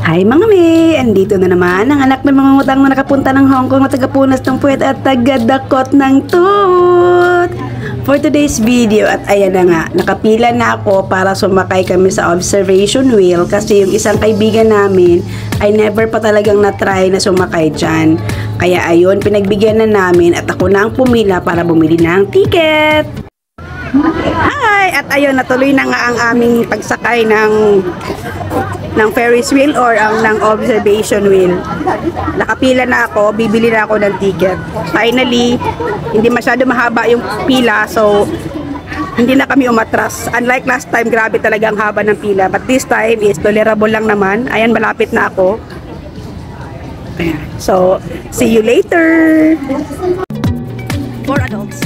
Hi mga me! Andito na naman ang anak ng mga utang na nakapunta ng Hong Kong at tagapunas ng puwet at tagadakot ng tooth! For today's video, at ayan na nga, nakapila na ako para sumakay kami sa observation wheel kasi yung isang kaibigan namin ay never pa talagang na-try na sumakay dyan. Kaya ayun, pinagbigyan na namin at ako na ang pumila para bumili ng ticket! Hi! At ayun, natuloy na nga ang aming pagsakay ng Ferris wheel or ng observation wheel. Nakapila na ako, bibili na ako ng ticket. Finally, hindi masyado mahaba yung pila, so hindi na kami umatras. Unlike last time, grabe talaga ang haba ng pila. But this time is tolerable lang naman. Ayan, malapit na ako. So, see you later! For adults.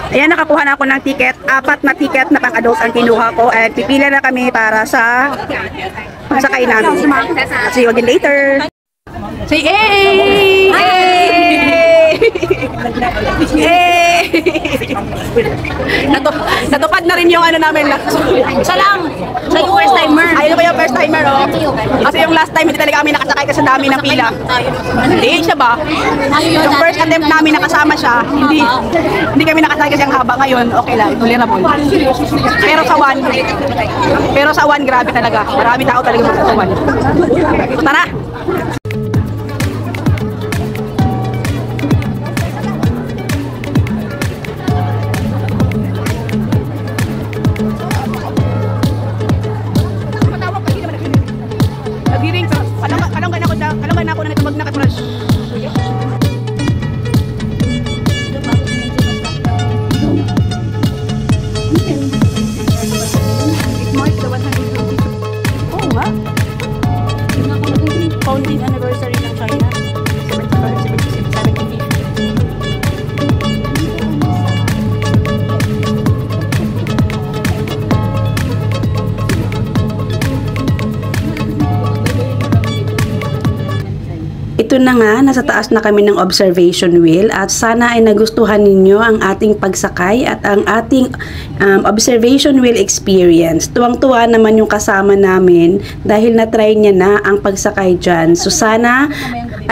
Ayan, nakakuha na ako ng ticket. 4 na ticket na pang-adult ang kinuha ko. And pipila na kami para sa pagsakay namin. See you again later. Say, hey! Hey! Hey! Natupad na rin yung ano namin. Isa lang. Sa yung first timer. Ayun ko yung first timer, oh. Kasi yung last time, hindi talaga kami nakasakay kasi dami ng pila. Hindi siya ba? Yung first attempt namin nakasama siya, hindi kami nakasakay kasi ang haba. Ngayon, okay lang, tolerable. Pero sa one, grabe talaga. Marami tao talaga sa one. Tara! Kalunggan ako na natubag na katulad. It marks the 150th. Oh, what? Founding anniversary ng China. 1750. Ito na nga, nasa taas na kami ng observation wheel at sana ay nagustuhan ninyo ang ating pagsakay at ang ating observation wheel experience. Tuwang-tuwa naman yung kasama namin dahil na-try niya na ang pagsakay dyan. So sana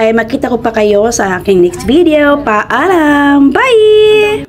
ay makita ko pa kayo sa aking next video. Paalam! Bye!